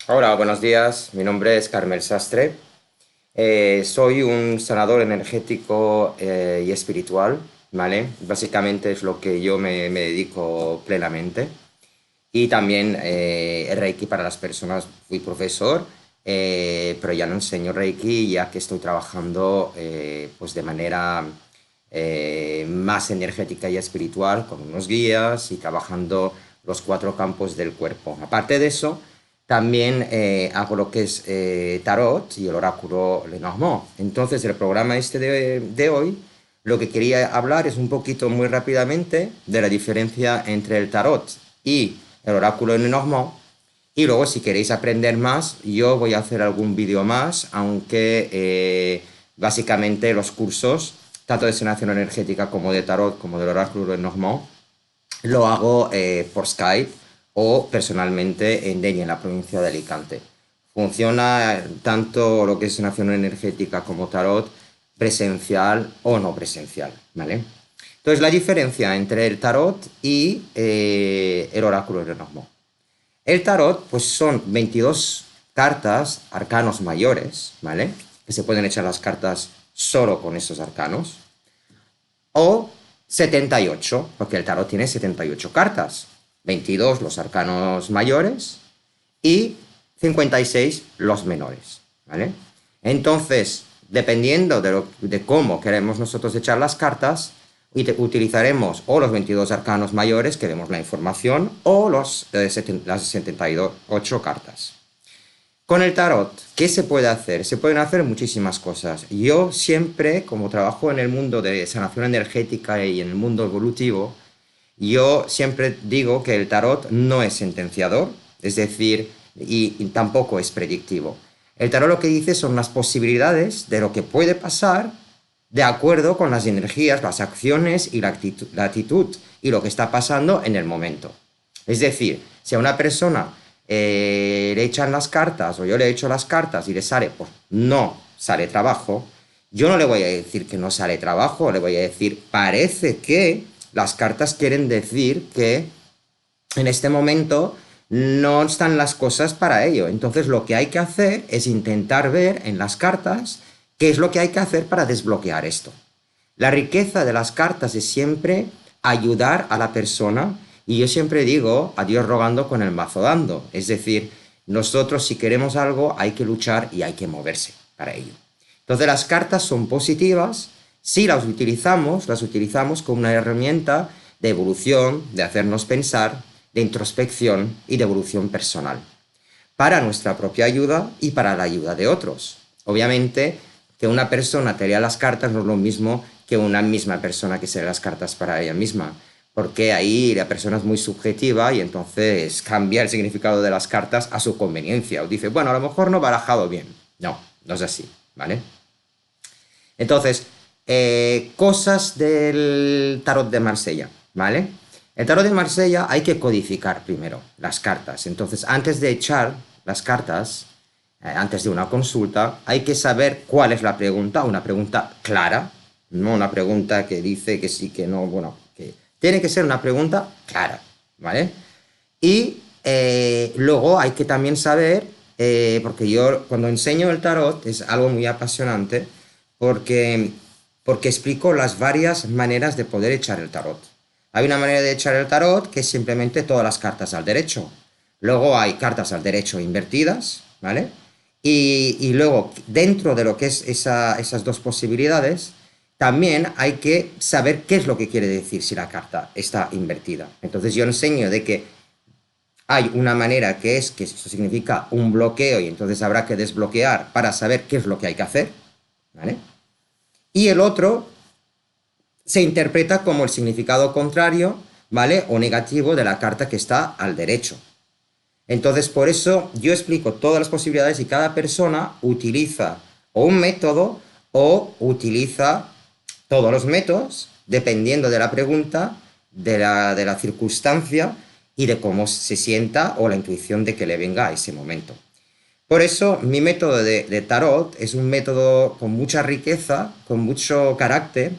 Hola, buenos días. Mi nombre es Carmel Sastre. Soy un sanador energético y espiritual, ¿vale? Básicamente es lo que yo me dedico plenamente. Y también Reiki para las personas. Fui profesor, pero ya no enseño Reiki ya que estoy trabajando pues de manera más energética y espiritual con unos guías y trabajando los cuatro campos del cuerpo. Aparte de eso, también hago lo que es tarot y el oráculo Lenormand. Entonces, el programa este de hoy, lo que quería hablar es un poquito muy rápidamente de la diferencia entre el tarot y el oráculo Lenormand. Y luego, si queréis aprender más, yo voy a hacer algún vídeo más, aunque básicamente los cursos, tanto de sanación energética como de tarot, como del oráculo Lenormand, lo hago por Skype o personalmente en Denia, en la provincia de Alicante. Funciona tanto lo que es sanación energética como tarot, presencial o no presencial, ¿vale? Entonces, la diferencia entre el tarot y el oráculo de Lenormand. El tarot, pues son 22 cartas, arcanos mayores, ¿vale? Que se pueden echar las cartas solo con esos arcanos. O 78, porque el tarot tiene 78 cartas. 22 los arcanos mayores y 56 los menores, ¿vale? Entonces, dependiendo de cómo queremos nosotros echar las cartas, utilizaremos o los 22 arcanos mayores, que vemos la información, o las 78 cartas. Con el tarot, ¿qué se puede hacer? Se pueden hacer muchísimas cosas. Yo siempre, como trabajo en el mundo de sanación energética y en el mundo evolutivo, yo siempre digo que el tarot no es sentenciador, es decir, y tampoco es predictivo. El tarot lo que dice son las posibilidades de lo que puede pasar de acuerdo con las energías, las acciones y la actitud y lo que está pasando en el momento. Es decir, si a una persona le echan las cartas o yo le echo las cartas y le sale, pues no sale trabajo, yo no le voy a decir que no sale trabajo, le voy a decir, parece que las cartas quieren decir que en este momento no están las cosas para ello. Entonces lo que hay que hacer es intentar ver en las cartas qué es lo que hay que hacer para desbloquear esto. La riqueza de las cartas es siempre ayudar a la persona y yo siempre digo a Dios rogando con el mazo dando. Es decir, nosotros si queremos algo hay que luchar y hay que moverse para ello. Entonces las cartas son positivas si las utilizamos como una herramienta de evolución, de hacernos pensar, de introspección y de evolución personal, para nuestra propia ayuda y para la ayuda de otros. Obviamente, que una persona te lea las cartas no es lo mismo que una misma persona que se lee las cartas para ella misma, porque ahí la persona es muy subjetiva y entonces cambia el significado de las cartas a su conveniencia, o dice, bueno, a lo mejor no he barajado bien. No, no es así, ¿vale? Entonces, cosas del tarot de Marsella, ¿vale? El tarot de Marsella hay que codificar primero las cartas. Entonces, antes de echar las cartas, antes de una consulta, hay que saber cuál es la pregunta, una pregunta clara, no una pregunta que dice que sí, que no, bueno, que tiene que ser una pregunta clara, ¿vale? Y luego hay que también saber, porque yo cuando enseño el tarot es algo muy apasionante, porque, porque explico las varias maneras de poder echar el tarot. Hay una manera de echar el tarot que es simplemente todas las cartas al derecho. Luego hay cartas al derecho invertidas, ¿vale? Y luego, dentro de lo que es esas dos posibilidades, también hay que saber qué es lo que quiere decir si la carta está invertida. Entonces yo enseño de que hay una manera que esto significa un bloqueo y entonces habrá que desbloquear para saber qué es lo que hay que hacer, ¿vale? Y el otro se interpreta como el significado contrario, ¿vale? O negativo de la carta que está al derecho. Entonces, por eso yo explico todas las posibilidades y cada persona utiliza o un método o utiliza todos los métodos, dependiendo de la pregunta, de la circunstancia y de cómo se sienta o la intuición de que le venga a ese momento. Por eso mi método de tarot es un método con mucha riqueza, con mucho carácter,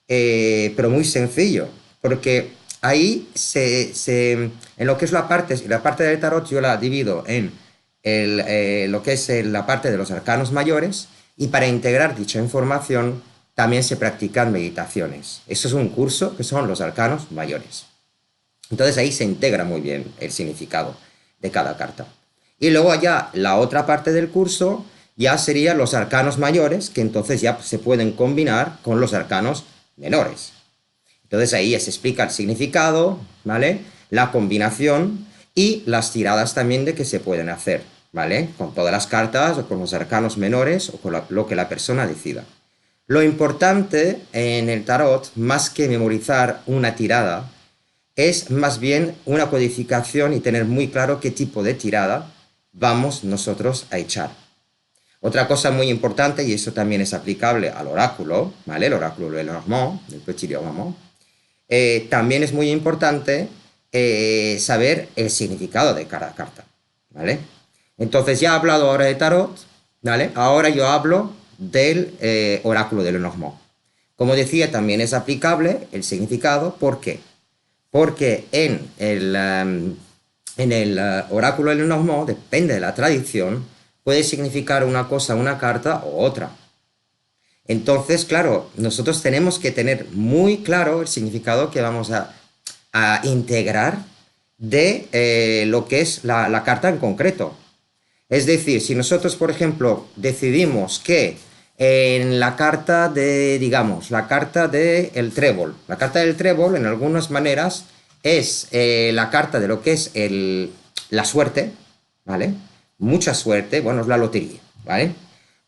pero muy sencillo, porque ahí en lo que es la parte del tarot yo la divido en lo que es la parte de los arcanos mayores, y para integrar dicha información también se practican meditaciones. Eso es un curso que son los arcanos mayores. Entonces ahí se integra muy bien el significado de cada carta. Y luego ya la otra parte del curso ya serían los arcanos mayores, que entonces ya se pueden combinar con los arcanos menores. Entonces ahí ya se explica el significado, ¿vale? La combinación y las tiradas también de que se pueden hacer, ¿vale? Con todas las cartas o con los arcanos menores o con lo que la persona decida. Lo importante en el tarot, más que memorizar una tirada, es más bien una codificación y tener muy claro qué tipo de tirada vamos nosotros a echar. Otra cosa muy importante, y eso también es aplicable al oráculo, ¿vale? El oráculo de Lenormand, del Petit Lenormand, también es muy importante saber el significado de cada carta, ¿vale? Entonces ya he hablado ahora de tarot, ¿vale? Ahora yo hablo del oráculo de Lenormand. Como decía, también es aplicable el significado. ¿Por qué? Porque en el oráculo de Lenormand, depende de la tradición, puede significar una cosa, una carta o otra. Entonces, claro, nosotros tenemos que tener muy claro el significado que vamos a integrar de lo que es la carta en concreto. Es decir, si nosotros, por ejemplo, decidimos que en la carta de, digamos, la carta del trébol, la carta del trébol en algunas maneras es la carta de lo que es la suerte, ¿vale? Mucha suerte, bueno, es la lotería, ¿vale?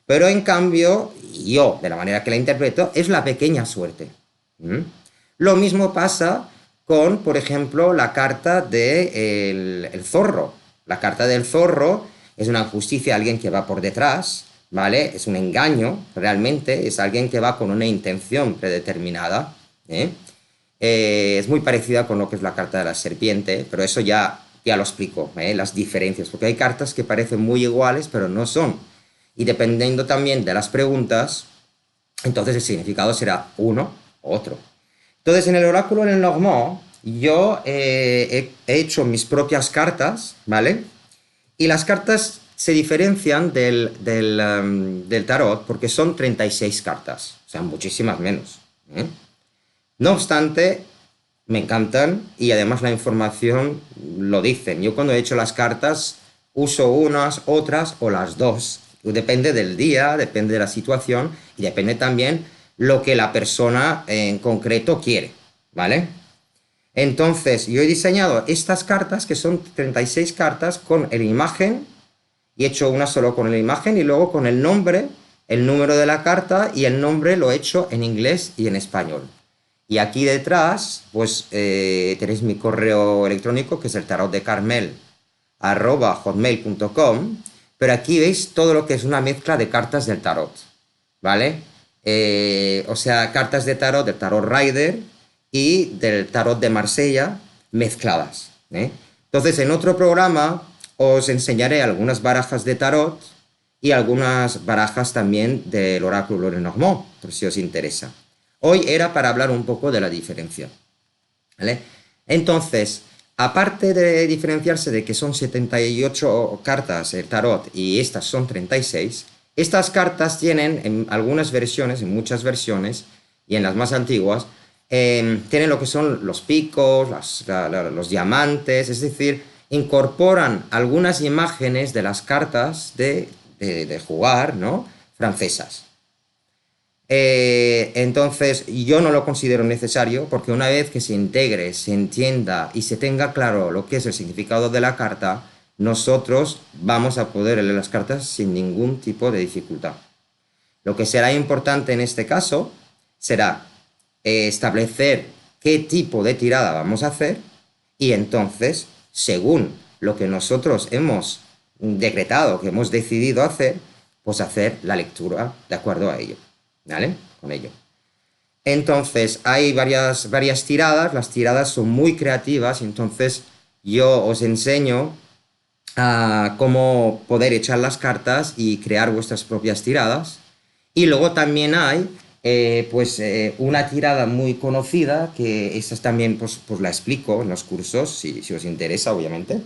Pero en cambio, yo, de la manera que la interpreto, es la pequeña suerte. ¿Mm? Lo mismo pasa con, por ejemplo, la carta del zorro. La carta del zorro es una justicia, alguien que va por detrás, ¿vale? Es un engaño, realmente, es alguien que va con una intención predeterminada, ¿eh? Es muy parecida con lo que es la carta de la serpiente, pero eso ya lo explico, las diferencias, porque hay cartas que parecen muy iguales, pero no son. Y dependiendo también de las preguntas, entonces el significado será uno u otro. Entonces, en el oráculo de Lenormand, yo he hecho mis propias cartas, ¿vale? Y las cartas se diferencian del tarot porque son 36 cartas, o sea, muchísimas menos, ¿eh? No obstante, me encantan y además la información lo dicen. Yo cuando he hecho las cartas uso unas, otras o las dos. Depende del día, depende de la situación y depende también lo que la persona en concreto quiere, ¿vale? Entonces, yo he diseñado estas cartas, que son 36 cartas, con la imagen, y he hecho una solo con la imagen y luego con el nombre, el número de la carta y el nombre lo he hecho en inglés y en español. Y aquí detrás, pues tenéis mi correo electrónico, que es el tarotdecarmel@hotmail.com, pero aquí veis todo lo que es una mezcla de cartas del tarot, ¿vale? O sea, cartas de tarot, del tarot Rider y del tarot de Marsella mezcladas, ¿eh? Entonces, en otro programa os enseñaré algunas barajas de tarot y algunas barajas también del oráculo de Lenormand, por si os interesa. Hoy era para hablar un poco de la diferencia, ¿vale? Entonces, aparte de diferenciarse de que son 78 cartas el tarot y estas son 36, estas cartas tienen en algunas versiones, en muchas versiones y en las más antiguas, tienen lo que son los picos, los diamantes, es decir, incorporan algunas imágenes de las cartas de jugar, ¿no? Francesas. Entonces, yo no lo considero necesario porque una vez que se integre, se entienda y se tenga claro lo que es el significado de la carta, nosotros vamos a poder leer las cartas sin ningún tipo de dificultad. Lo que será importante en este caso será establecer qué tipo de tirada vamos a hacer y entonces, según lo que nosotros hemos decretado, que hemos decidido hacer, pues hacer la lectura de acuerdo a ello, ¿vale? Con ello. Entonces, hay varias tiradas, las tiradas son muy creativas, entonces yo os enseño a cómo poder echar las cartas y crear vuestras propias tiradas. Y luego también hay una tirada muy conocida, que esta también pues la explico en los cursos, si os interesa, obviamente.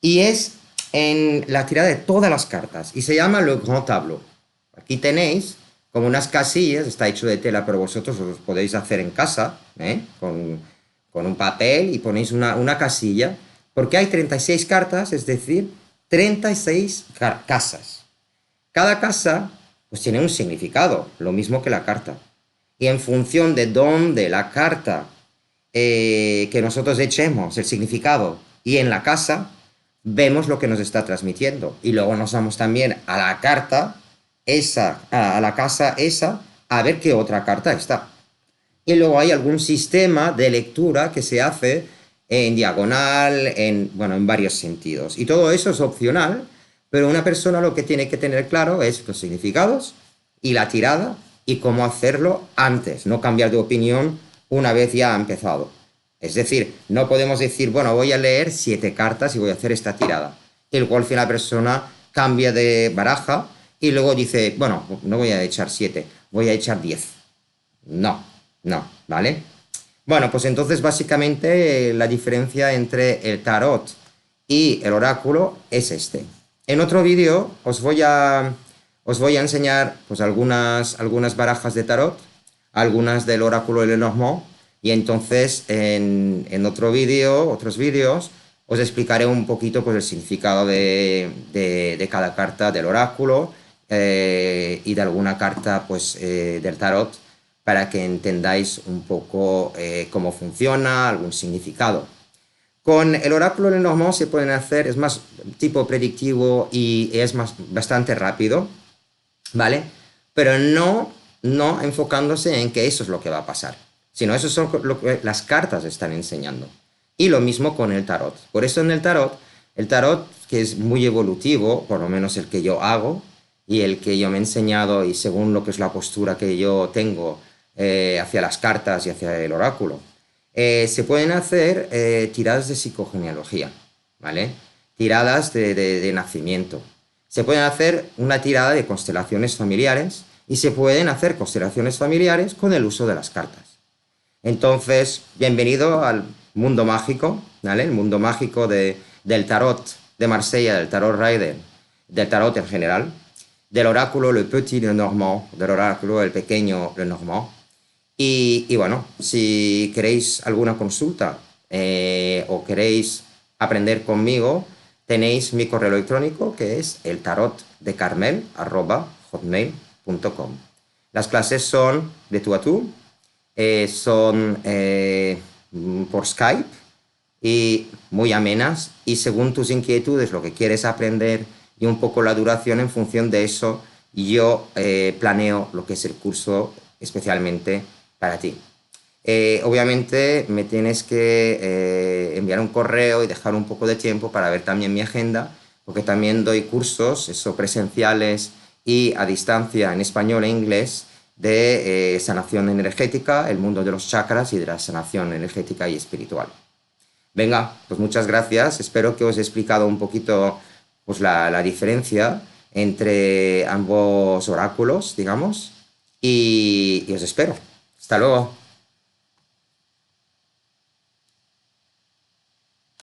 Y es en la tirada de todas las cartas y se llama Le Grand Tableau. Aquí tenéis como unas casillas, está hecho de tela, pero vosotros os podéis hacer en casa, con un papel y ponéis una casilla, porque hay 36 cartas, es decir, 36 casas. Cada casa pues tiene un significado, lo mismo que la carta. Y en función de dónde la carta que nosotros echemos, el significado, y en la casa, vemos lo que nos está transmitiendo. Y luego nos vamos también a la carta, a la casa esa, a ver qué otra carta está. Y luego hay algún sistema de lectura que se hace en diagonal, en varios sentidos. Y todo eso es opcional, pero una persona lo que tiene que tener claro es los significados y la tirada y cómo hacerlo antes, no cambiar de opinión una vez ya ha empezado. Es decir, no podemos decir, bueno, voy a leer 7 cartas y voy a hacer esta tirada. Y luego al final la persona cambia de baraja y luego dice, bueno, no voy a echar 7, voy a echar 10. No, ¿vale? Bueno, pues entonces básicamente la diferencia entre el tarot y el oráculo es este. En otro vídeo os voy a enseñar pues algunas barajas de tarot, algunas del oráculo de Lenormand, y entonces en otros vídeos, os explicaré un poquito pues, el significado de cada carta del oráculo y de alguna carta pues, del tarot, para que entendáis un poco cómo funciona, algún significado. Con el oráculo de Lenormand se pueden hacer, es más tipo predictivo y es bastante rápido, ¿vale? Pero no enfocándose en que eso es lo que va a pasar, sino eso es lo que las cartas están enseñando. Y lo mismo con el tarot. Por eso en el tarot, que es muy evolutivo, por lo menos el que yo hago y el que yo me he enseñado y según lo que es la postura que yo tengo hacia las cartas y hacia el oráculo, se pueden hacer tiradas de psicogenealogía, ¿vale? Tiradas de nacimiento. Se pueden hacer una tirada de constelaciones familiares y se pueden hacer constelaciones familiares con el uso de las cartas. Entonces, bienvenido al mundo mágico, ¿vale? El mundo mágico del tarot de Marsella, del tarot Rider, del tarot en general, del oráculo Le Petit Lenormand, del oráculo El Pequeño Lenormand. Y bueno, si queréis alguna consulta o queréis aprender conmigo, tenéis mi correo electrónico que es eltarotdecarmel@hotmail.com. Las clases son de tú a tú, son por Skype y muy amenas, y según tus inquietudes, lo que quieres aprender y un poco la duración, en función de eso yo planeo lo que es el curso especialmente para ti. Obviamente me tienes que enviar un correo y dejar un poco de tiempo para ver también mi agenda, porque también doy cursos, presenciales y a distancia en español e inglés, de sanación energética, el mundo de los chakras y de la sanación energética y espiritual. Venga, pues muchas gracias. Espero que os he explicado un poquito pues, la diferencia entre ambos oráculos, digamos, y os espero. Hasta luego.